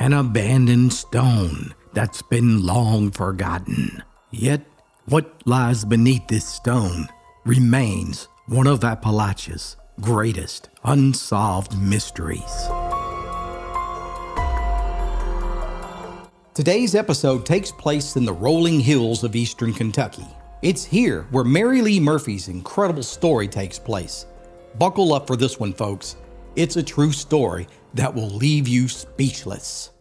an abandoned stone that's been long forgotten. Yet, what lies beneath this stone remains one of Appalachia's greatest unsolved mysteries. Today's episode takes place in the rolling hills of eastern Kentucky. It's here where Mary Lee Murphy's incredible story takes place. Buckle up for this one, folks. It's a true story that will leave you speechless.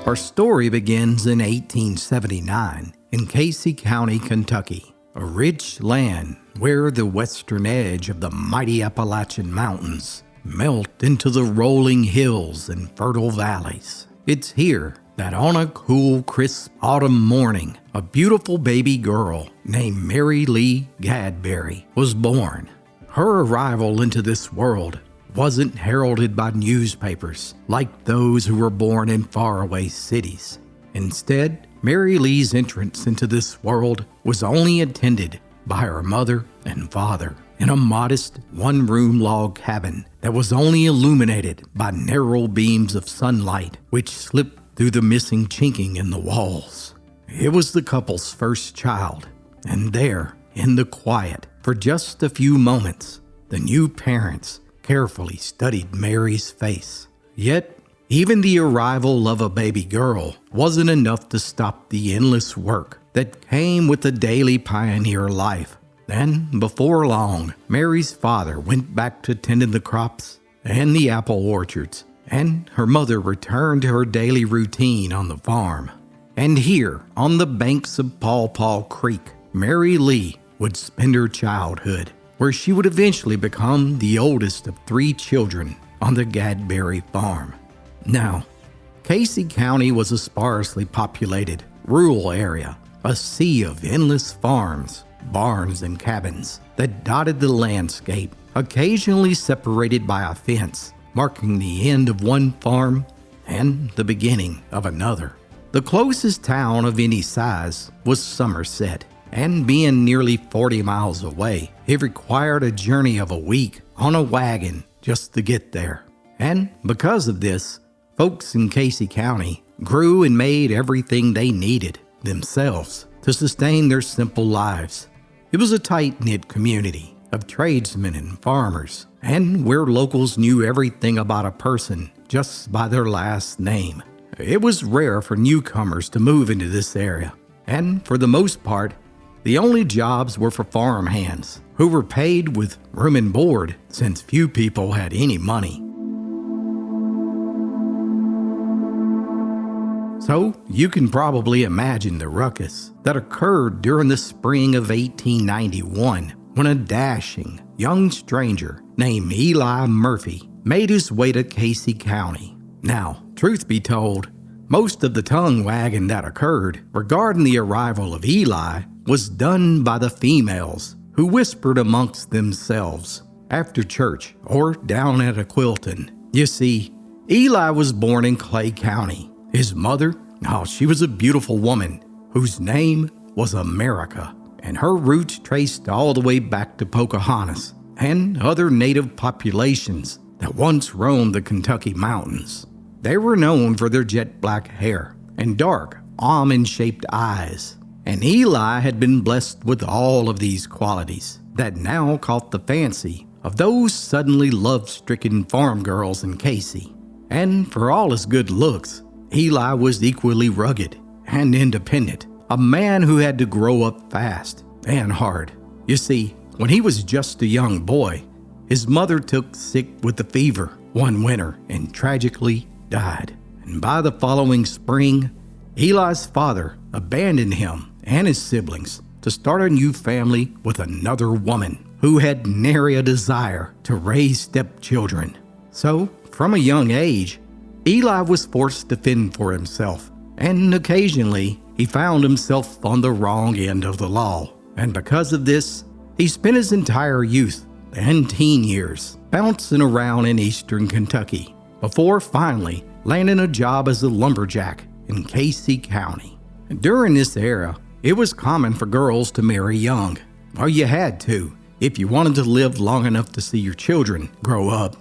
Our story begins in 1879 in Casey County, Kentucky, a rich land where the western edge of the mighty Appalachian Mountains melt into the rolling hills and fertile valleys. It's here that on a cool, crisp autumn morning, a beautiful baby girl named Mary Lee Gadberry was born. Her arrival into this world wasn't heralded by newspapers like those who were born in faraway cities. Instead, Mary Lee's entrance into this world was only attended by her mother and father in a modest one-room log cabin that was only illuminated by narrow beams of sunlight which slipped through the missing chinking in the walls. It was the couple's first child, and there, in the quiet, for just a few moments, the new parents carefully studied Mary's face. Yet, even the arrival of a baby girl wasn't enough to stop the endless work that came with the daily pioneer life. And before long, Mary's father went back to tending the crops and the apple orchards, and her mother returned to her daily routine on the farm. And here, on the banks of Paw Paw Creek, Mary Lee would spend her childhood, where she would eventually become the oldest of 3 children on the Gadberry farm. Now, Casey County was a sparsely populated, rural area, a sea of endless farms, barns, and cabins that dotted the landscape, occasionally separated by a fence, marking the end of one farm and the beginning of another. The closest town of any size was Somerset, and being nearly 40 miles away, it required a journey of a week on a wagon just to get there. And because of this, folks in Casey County grew and made everything they needed themselves to sustain their simple lives. It was a tight-knit community of tradesmen and farmers, and where locals knew everything about a person just by their last name. It was rare for newcomers to move into this area, and for the most part, the only jobs were for farm hands, who were paid with room and board since few people had any money. So you can probably imagine the ruckus that occurred during the spring of 1891 when a dashing young stranger named Eli Murphy made his way to Casey County. Now, truth be told, most of the tongue wagging that occurred regarding the arrival of Eli was done by the females who whispered amongst themselves after church or down at a Quilton. You see, Eli was born in Clay County. His mother, she was a beautiful woman whose name was America, and her roots traced all the way back to Pocahontas and other native populations that once roamed the Kentucky mountains. They were known for their jet black hair and dark, almond-shaped eyes, and Eli had been blessed with all of these qualities that now caught the fancy of those suddenly love-stricken farm girls in Casey. And for all his good looks, Eli was equally rugged and independent, a man who had to grow up fast and hard. You see, when he was just a young boy, his mother took sick with the fever one winter and tragically died. And by the following spring, Eli's father abandoned him and his siblings to start a new family with another woman who had nary a desire to raise stepchildren. So, from a young age, Eli was forced to fend for himself, and occasionally he found himself on the wrong end of the law. And because of this, he spent his entire youth and teen years bouncing around in eastern Kentucky before finally landing a job as a lumberjack in Casey County. During this era, it was common for girls to marry young. Well, you had to. if you wanted to live long enough to see your children grow up,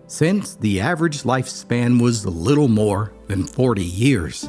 since the average lifespan was a little more than 40 years.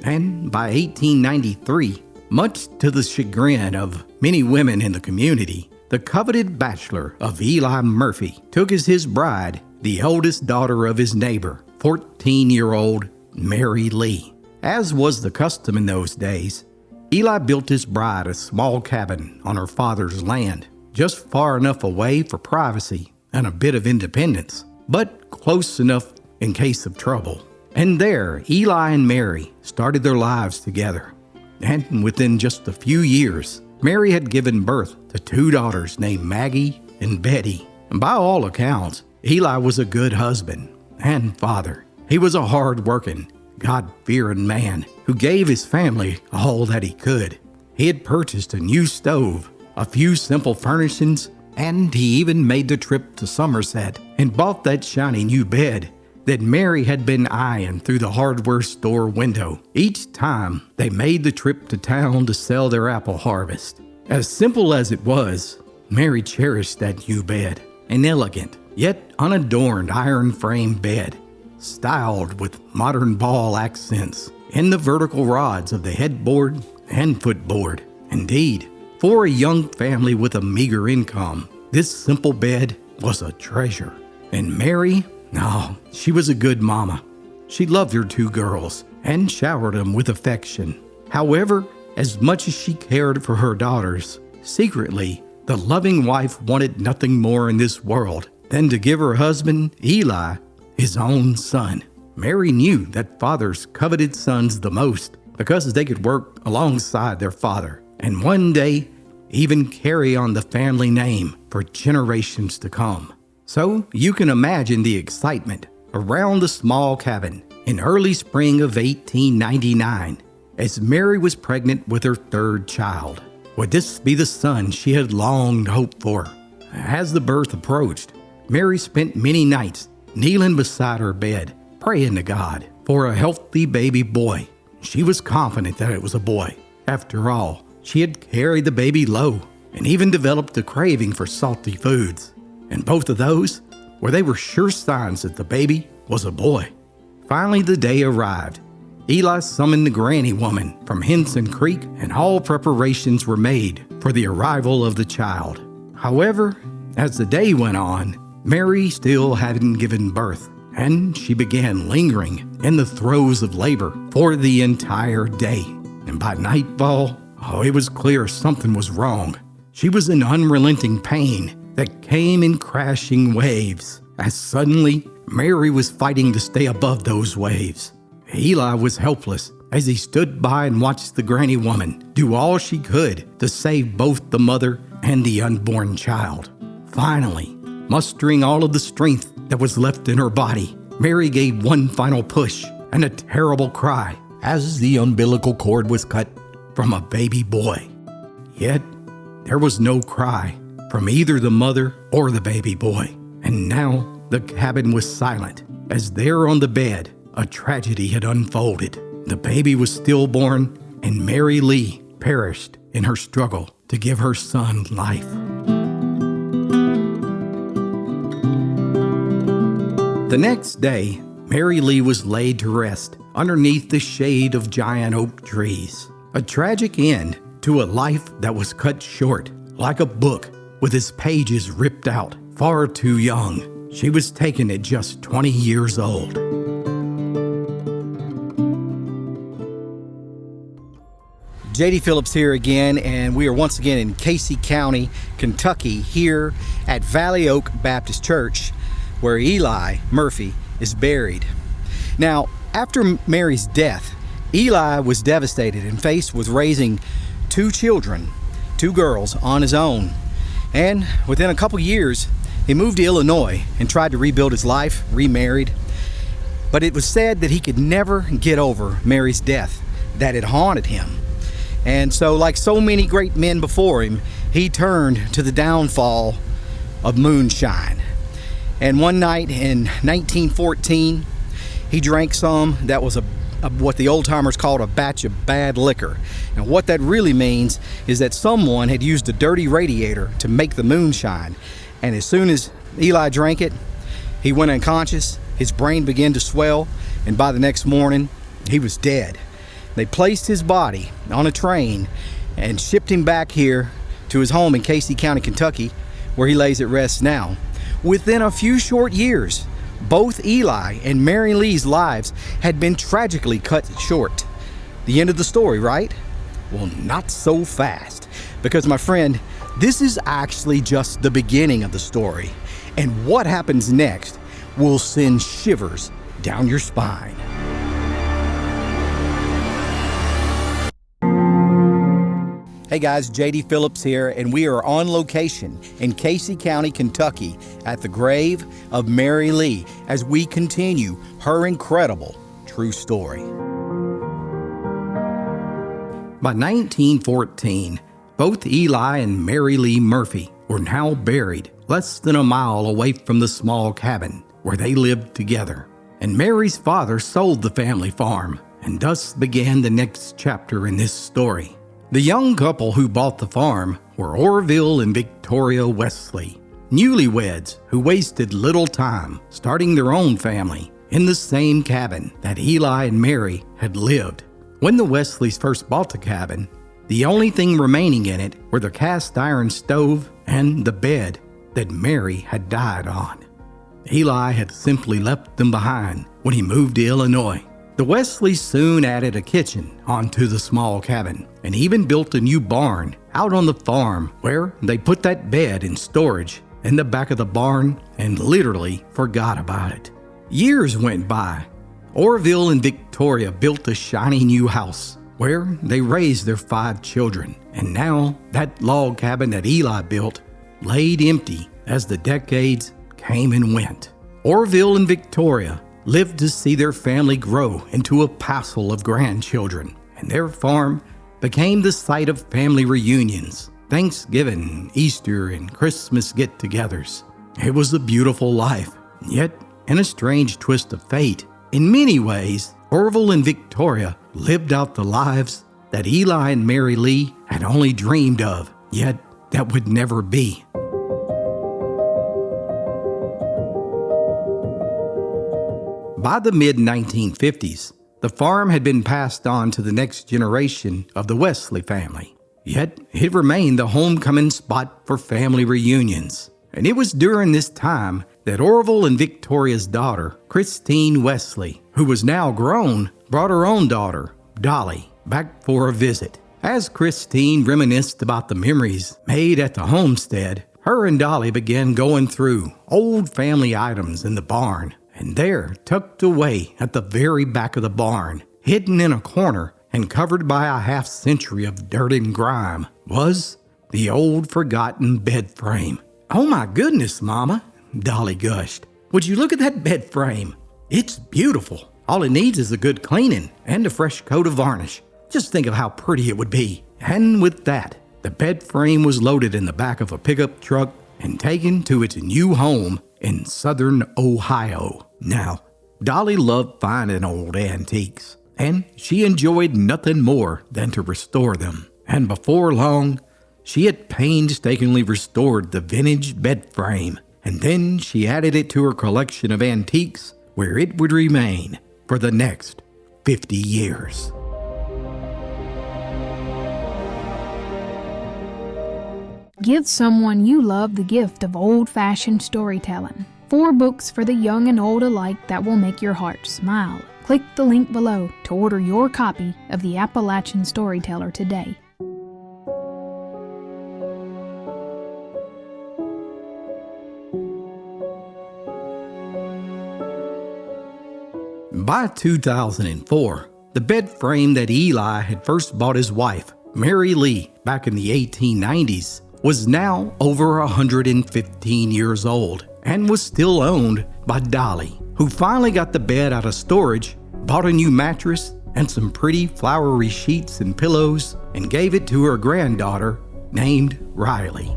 And by 1893, much to the chagrin of many women in the community, the coveted bachelor of Eli Murphy took as his bride the eldest daughter of his neighbor, 14-year-old Mary Lee. As was the custom in those days, Eli built his bride a small cabin on her father's land, just far enough away for privacy and a bit of independence, but close enough in case of trouble. And there, Eli and Mary started their lives together. And within just a few years, Mary had given birth to 2 daughters named Maggie and Betty. And by all accounts, Eli was a good husband and father. He was a hard-working, God-fearing man who gave his family all that he could. He had purchased a new stove, a few simple furnishings, and he even made the trip to Somerset and bought that shiny new bed that Mary had been eyeing through the hardware store window each time they made the trip to town to sell their apple harvest. As simple as it was, Mary cherished that new bed, an elegant yet unadorned iron frame bed, styled with modern ball accents in the vertical rods of the headboard and footboard. Indeed, for a young family with a meager income, this simple bed was a treasure. And Mary, she was a good mama. She loved her 2 girls and showered them with affection. However, as much as she cared for her daughters, secretly, the loving wife wanted nothing more in this world than to give her husband, Eli, his own son. Mary knew that fathers coveted sons the most because they could work alongside their father and one day even carry on the family name for generations to come. So you can imagine the excitement around the small cabin in early spring of 1899 as Mary was pregnant with her 3rd child. Would this be the son she had long hoped for? As the birth approached, Mary spent many nights kneeling beside her bed, praying to God for a healthy baby boy. She was confident that it was a boy. After all, she had carried the baby low and even developed a craving for salty foods. And both of those, they were sure signs that the baby was a boy. Finally, the day arrived. Eli summoned the granny woman from Henson Creek, and all preparations were made for the arrival of the child. However, as the day went on, Mary still hadn't given birth, and she began lingering in the throes of labor for the entire day. And by nightfall, it was clear something was wrong. She was in unrelenting pain that came in crashing waves, as suddenly Mary was fighting to stay above those waves. Eli was helpless as he stood by and watched the granny woman do all she could to save both the mother and the unborn child. Finally, mustering all of the strength that was left in her body, Mary gave one final push and a terrible cry as the umbilical cord was cut from a baby boy. Yet, there was no cry from either the mother or the baby boy. And now the cabin was silent as there on the bed, a tragedy had unfolded. The baby was stillborn, and Mary Lee perished in her struggle to give her son life. The next day, Mary Lee was laid to rest underneath the shade of giant oak trees. A tragic end to a life that was cut short, like a book with its pages ripped out far too young. She was taken at just 20 years old. J.D. Phillips here again, and we are once again in Casey County, Kentucky, here at Valley Oak Baptist Church, where Eli Murphy is buried. Now, after Mary's death, Eli was devastated and faced with raising 2 children, 2 girls, on his own. And within a couple years, he moved to Illinois and tried to rebuild his life, remarried. But it was said that he could never get over Mary's death, that it haunted him. And so, like so many great men before him, he turned to the downfall of moonshine. And one night in 1914, he drank some that was what the old-timers called a batch of bad liquor. And what that really means is that someone had used a dirty radiator to make the moonshine. And as soon as Eli drank it, he went unconscious, his brain began to swell, and by the next morning, he was dead. They placed his body on a train and shipped him back here to his home in Casey County, Kentucky, where he lays at rest now. Within a few short years, both Eli and Mary Lee's lives had been tragically cut short. The end of the story, right? Well, not so fast. Because, my friend, this is actually just the beginning of the story. And what happens next will send shivers down your spine. Hey guys, JD Phillips here, and we are on location in Casey County, Kentucky at the grave of Mary Lee as we continue her incredible true story. By 1914, both Eli and Mary Lee Murphy were now buried less than a mile away from the small cabin where they lived together. And Mary's father sold the family farm, and thus began the next chapter in this story. The young couple who bought the farm were Orville and Victoria Wesley, newlyweds who wasted little time starting their own family in the same cabin that Eli and Mary had lived. When the Wesleys first bought the cabin, the only thing remaining in it were the cast iron stove and the bed that Mary had died on. Eli had simply left them behind when he moved to Illinois. The Wesleys soon added a kitchen onto the small cabin and even built a new barn out on the farm where they put that bed in storage in the back of the barn and literally forgot about it. Years went by. Orville and Victoria built a shiny new house where they raised their 5 children, and now that log cabin that Eli built laid empty as the decades came and went. Orville and Victoria lived to see their family grow into a passel of grandchildren, and their farm became the site of family reunions, Thanksgiving, Easter, and Christmas get-togethers. It was a beautiful life, yet in a strange twist of fate, in many ways, Orville and Victoria lived out the lives that Eli and Mary Lee had only dreamed of, yet that would never be. By the mid-1950s, the farm had been passed on to the next generation of the Wesley family. Yet, it remained the homecoming spot for family reunions. And it was during this time that Orville and Victoria's daughter, Christine Wesley, who was now grown, brought her own daughter, Dolly, back for a visit. As Christine reminisced about the memories made at the homestead, her and Dolly began going through old family items in the barn. And there, tucked away at the very back of the barn, hidden in a corner and covered by a half-century of dirt and grime, was the old forgotten bed frame. "Oh my goodness, Mama," Dolly gushed. "Would you look at that bed frame? It's beautiful. All it needs is a good cleaning and a fresh coat of varnish. Just think of how pretty it would be." And with that, the bed frame was loaded in the back of a pickup truck and taken to its new home in southern Ohio. Now, Dolly loved finding old antiques, and she enjoyed nothing more than to restore them. And before long, she had painstakingly restored the vintage bed frame, and then she added it to her collection of antiques, where it would remain for the next 50 years. Give someone you love the gift of old-fashioned storytelling. 4 books for the young and old alike that will make your heart smile. Click the link below to order your copy of the Appalachian Storyteller today. By 2004, the bed frame that Eli had first bought his wife, Mary Lee, back in the 1890s, was now over 115 years old and was still owned by Dolly, who finally got the bed out of storage, bought a new mattress and some pretty flowery sheets and pillows, and gave it to her granddaughter named Riley.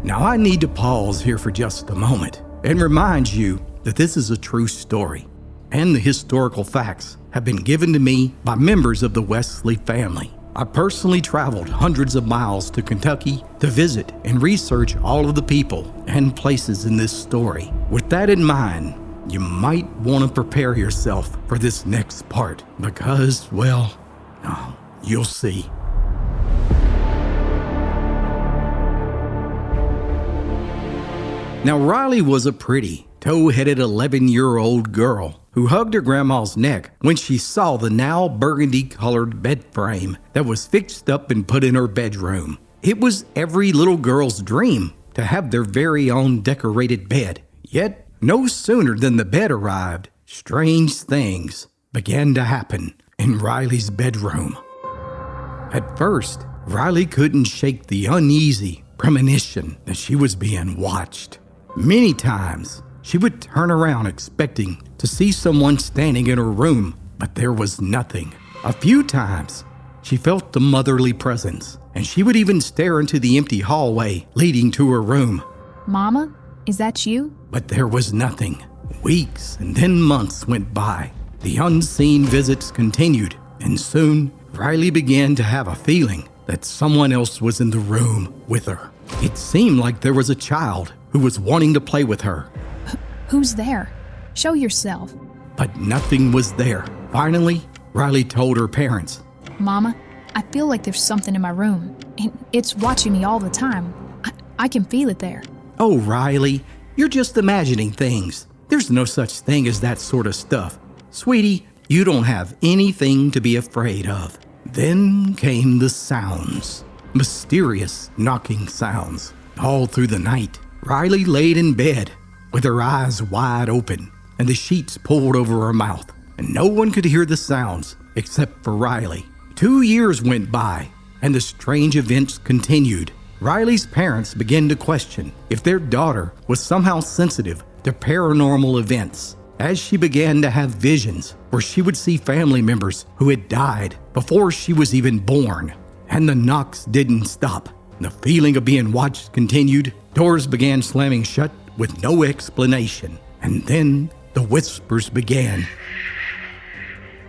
Now I need to pause here for just a moment and remind you that this is a true story. and the historical facts have been given to me by members of the Wesley family. I personally traveled hundreds of miles to Kentucky to visit and research all of the people and places in this story. With that in mind, you might want to prepare yourself for this next part because, well, you'll see. Now, Riley was a pretty, tow-headed 11-year-old girl who hugged her grandma's neck when she saw the now burgundy-colored bed frame that was fixed up and put in her bedroom. It was every little girl's dream to have their very own decorated bed. Yet, no sooner than the bed arrived, strange things began to happen in Riley's bedroom. At first, Riley couldn't shake the uneasy premonition that she was being watched. Many times, she would turn around expecting to see someone standing in her room, but there was nothing. A few times, she felt the motherly presence, and she would even stare into the empty hallway leading to her room. Mama, is that you? But there was nothing. Weeks and then months went by. The unseen visits continued, and soon, Riley began to have a feeling that someone else was in the room with her. It seemed like there was a child who was wanting to play with her. Who's there? Show yourself. But nothing was there. Finally, Riley told her parents. Mama, I feel like there's something in my room, and it's watching me all the time. I can feel it there. Oh, Riley, you're just imagining things. There's no such thing as that sort of stuff. Sweetie, you don't have anything to be afraid of. Then came the sounds. Mysterious knocking sounds. All through the night, Riley laid in bed with her eyes wide open and the sheets pulled over her mouth, and no one could hear the sounds except for Riley. 2 years went by, and the strange events continued. Riley's parents began to question if their daughter was somehow sensitive to paranormal events, as she began to have visions where she would see family members who had died before she was even born. And the knocks didn't stop. The feeling of being watched continued. Doors began slamming shut with no explanation. And then the whispers began.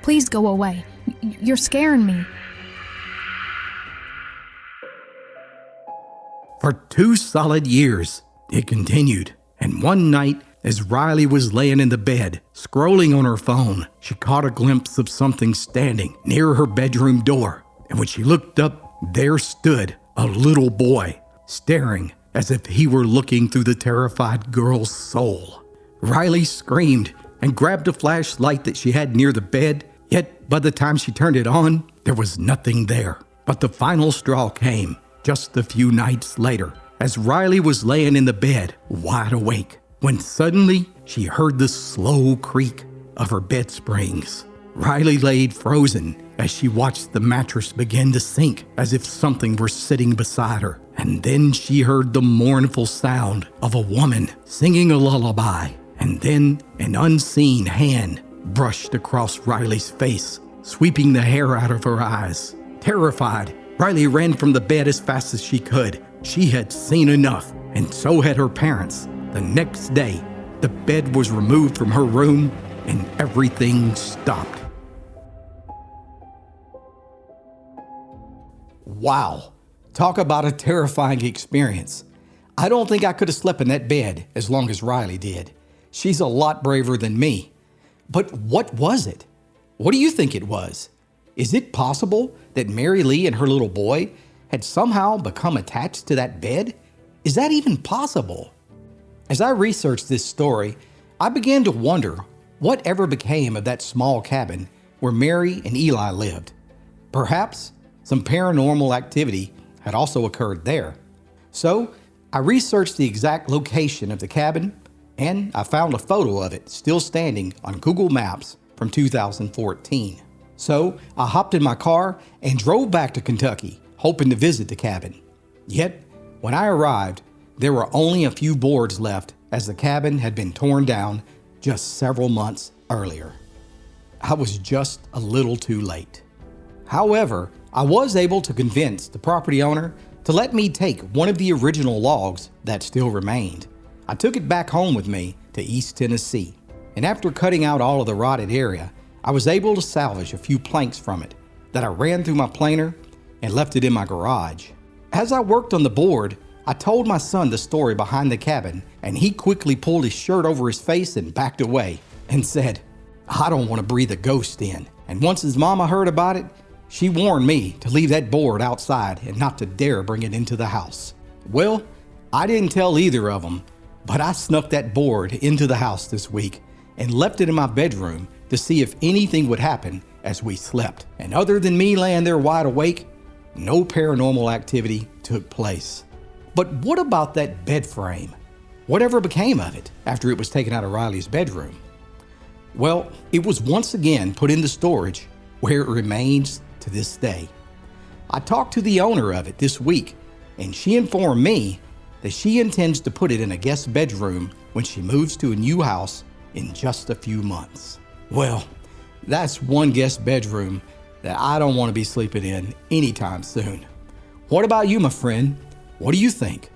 Please go away. You're scaring me. For 2 solid years, it continued. And one night, as Riley was laying in the bed, scrolling on her phone, she caught a glimpse of something standing near her bedroom door. And when she looked up, there stood a little boy, staring as if he were looking through the terrified girl's soul. Riley screamed and grabbed a flashlight that she had near the bed, yet by the time she turned it on, there was nothing there. But the final straw came just a few nights later, as Riley was laying in the bed, wide awake, when suddenly she heard the slow creak of her bed springs. Riley laid frozen as she watched the mattress begin to sink as if something were sitting beside her. And then she heard the mournful sound of a woman singing a lullaby. And then an unseen hand brushed across Riley's face, sweeping the hair out of her eyes. Terrified, Riley ran from the bed as fast as she could. She had seen enough, and so had her parents. The next day, the bed was removed from her room and everything stopped. Wow, talk about a terrifying experience. I don't think I could have slept in that bed as long as Riley did. She's a lot braver than me. But what was it? What do you think it was? Is it possible that Mary Lee and her little boy had somehow become attached to that bed? Is that even possible? As I researched this story, I began to wonder what ever became of that small cabin where Mary and Eli lived. Perhaps some paranormal activity had also occurred there. So I researched the exact location of the cabin, and I found a photo of it still standing on Google Maps from 2014. So I hopped in my car and drove back to Kentucky, hoping to visit the cabin. Yet, when I arrived, there were only a few boards left as the cabin had been torn down just several months earlier. I was just a little too late. However, I was able to convince the property owner to let me take one of the original logs that still remained. I took it back home with me to East Tennessee, and after cutting out all of the rotted area, I was able to salvage a few planks from it that I ran through my planer and left it in my garage. As I worked on the board, I told my son the story behind the cabin, and he quickly pulled his shirt over his face and backed away and said, "I don't want to breathe a ghost in." And once his mama heard about it, she warned me to leave that board outside and not to dare bring it into the house. Well, I didn't tell either of them, but I snuck that board into the house this week and left it in my bedroom to see if anything would happen as we slept. And other than me laying there wide awake, no paranormal activity took place. But what about that bed frame? Whatever became of it after it was taken out of Riley's bedroom? Well, it was once again put into storage, where it remains to this day. I talked to the owner of it this week, and she informed me that she intends to put it in a guest bedroom when she moves to a new house in just a few months. Well, that's one guest bedroom that I don't want to be sleeping in anytime soon. What about you, my friend? What do you think?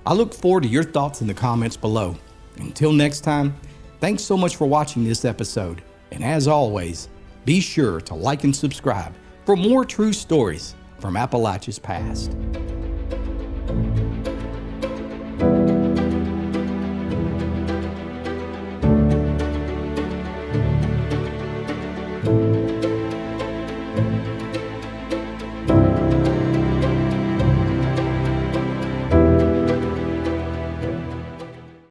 I look forward to your thoughts in the comments below. Until next time, thanks so much for watching this episode. And as always, be sure to like and subscribe for more true stories from Appalachia's past.